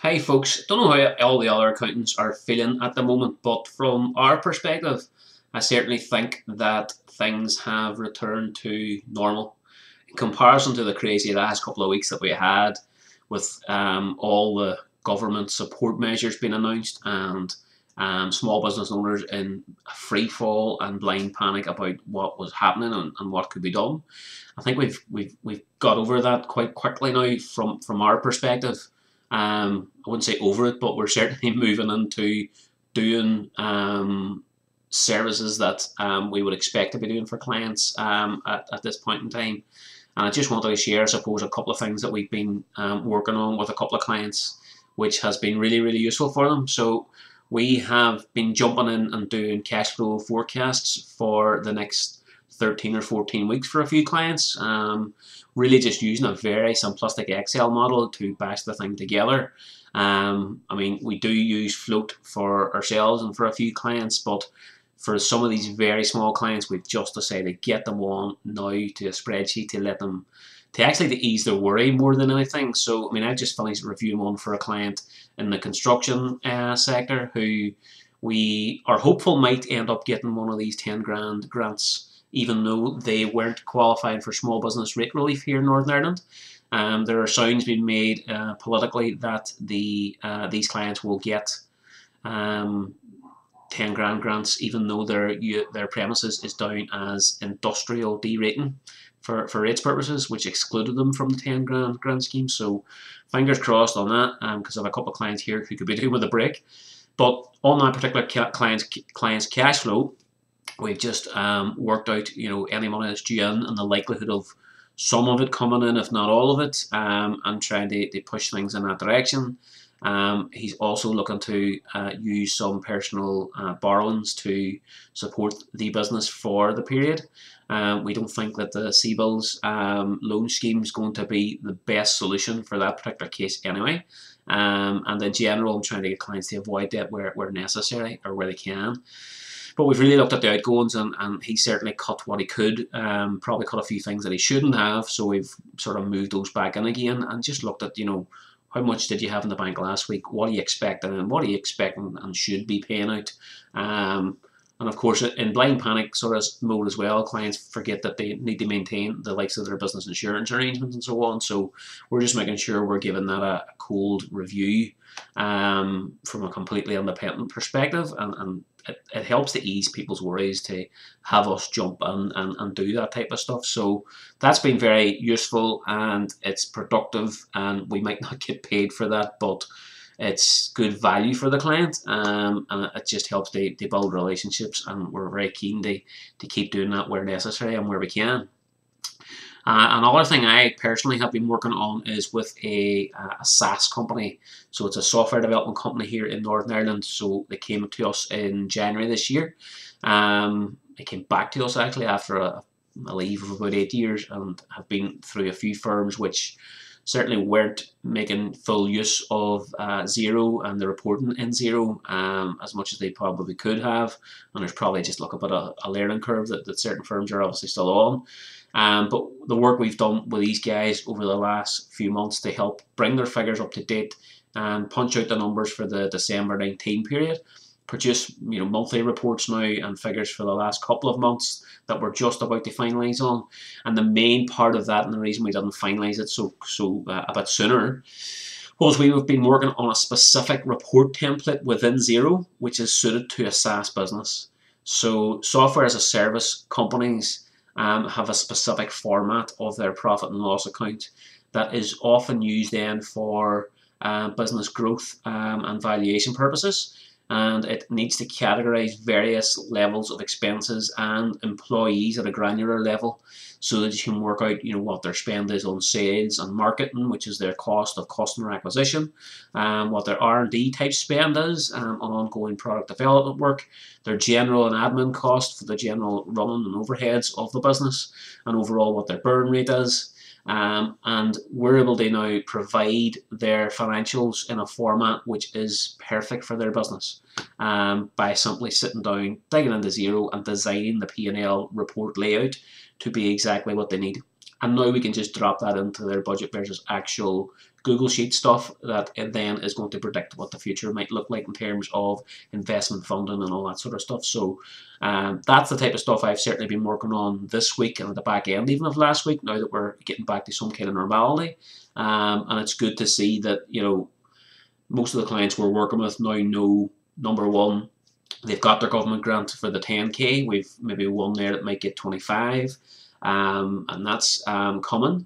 Hey folks, don't know how all the other accountants are feeling at the moment, but from our perspective, I certainly think that things have returned to normal. In comparison to the crazy last couple of weeks that we had with all the government support measures being announced and small business owners in free fall and blind panic about what was happening and what could be done. I think we've got over that quite quickly now from our perspective. I wouldn't say over it, but we're certainly moving into doing services that we would expect to be doing for clients at this point in time. And I just wanted to share, I suppose, a couple of things that we've been working on with a couple of clients, which has been really, really useful for them. So we have been jumping in and doing cash flow forecasts for the next 13 or 14 weeks for a few clients. Really just using a very simplistic Excel model to bash the thing together. I mean, we do use Float for ourselves and for a few clients, but for some of these very small clients, we've just decided to get them on now to a spreadsheet to let them, to actually to ease their worry more than anything. So, I mean, I just finished reviewing one for a client in the construction sector who we are hopeful might end up getting one of these 10 grand grants, even though they weren't qualifying for small business rate relief here in Northern Ireland. There are sounds being made politically that these clients will get 10 grand grants, even though their premises is down as industrial D rating for rates purposes, which excluded them from the 10 grand grant scheme. So fingers crossed on that, because I have a couple of clients here who could be doing with a break. But on that particular client's cash flow, we've just worked out, any money that's due in and the likelihood of some of it coming in, if not all of it, and trying to push things in that direction. He's also looking to use some personal borrowings to support the business for the period. We don't think that the CBILS loan scheme is going to be the best solution for that particular case anyway. And in general, I'm trying to get clients to avoid debt where necessary or where they can. But we've really looked at the outgoings, and he certainly cut what he could, probably cut a few things that he shouldn't have, so we've sort of moved those back in again and just looked at, how much did you have in the bank last week, what are you expecting, and what are you expecting and should be paying out. And of course, in blind panic sort of mode as well, clients forget that they need to maintain the likes of their business insurance arrangements and so on. So we're just making sure we're giving that a cold review from a completely independent perspective, and it helps to ease people's worries to have us jump in and do that type of stuff. So that's been very useful and it's productive, and we might not get paid for that, but it's good value for the client, and it just helps to build relationships, and we're very keen to keep doing that where necessary and where we can. Another thing I personally have been working on is with a SaaS company. So it's a software development company here in Northern Ireland. So they came to us in January this year. They came back to us actually after a leave of about 8 years, and have been through a few firms which certainly weren't making full use of Xero and the reporting in Xero as much as they probably could have. And there's probably just like a bit of a learning curve that certain firms are obviously still on. But the work we've done with these guys over the last few months to help bring their figures up to date and punch out the numbers for the December 19 period, produce monthly reports now and figures for the last couple of months that we're just about to finalise on. And the main part of that, and the reason we didn't finalise it so a bit sooner, was we've been working on a specific report template within Xero, which is suited to a SaaS business. So software as a service companies have a specific format of their profit and loss account that is often used then for business growth and valuation purposes. And it needs to categorize various levels of expenses and employees at a granular level, so that you can work out, what their spend is on sales and marketing, which is their cost of customer acquisition, what their R&D type spend is on ongoing product development work, their general and admin cost for the general running and overheads of the business, and overall what their burn rate is. And we're able to now provide their financials in a format which is perfect for their business, by simply sitting down, digging into Xero and designing the P&L report layout to be exactly what they need. And now we can just drop that into their budget versus actual Google Sheet stuff that it then is going to predict what the future might look like in terms of investment funding and all that sort of stuff. So that's the type of stuff I've certainly been working on this week and at the back end even of last week, now that we're getting back to some kind of normality. And it's good to see that, most of the clients we're working with now know, number one, they've got their government grant for the 10k. We've maybe one there that might get 25, and that's coming.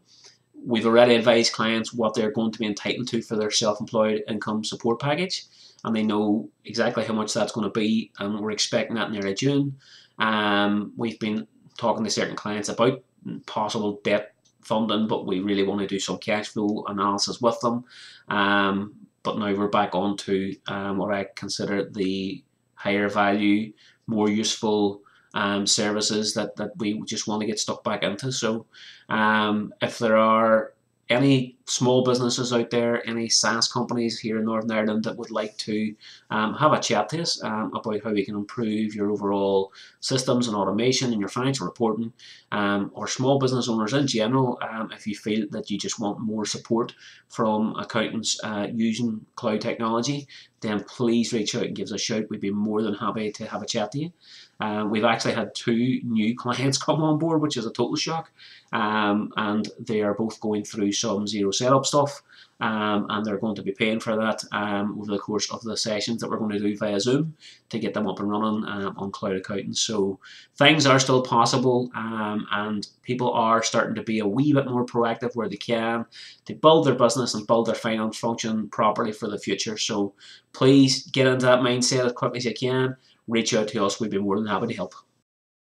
We've already advised clients what they're going to be entitled to for their self-employed income support package, and they know exactly how much that's going to be, and we're expecting that in early June. We've been talking to certain clients about possible debt funding, but we really want to do some cash flow analysis with them. But now we're back on to what I consider the higher value, more useful services that we just want to get stuck back into. So if there are any small businesses out there, any SaaS companies here in Northern Ireland that would like to have a chat to us about how we can improve your overall systems and automation and your financial reporting, or small business owners in general, if you feel that you just want more support from accountants using cloud technology, then please reach out and give us a shout. We'd be more than happy to have a chat to you. We've actually had 2 new clients come on board, which is a total shock, and they are both going through some Xero setup stuff, and they're going to be paying for that over the course of the sessions that we're going to do via Zoom to get them up and running on cloud accounting. So things are still possible, and people are starting to be a wee bit more proactive where they can to build their business and build their finance function properly for the future. So please get into that mindset as quickly as you can. Reach out to us. We'd be more than happy to help.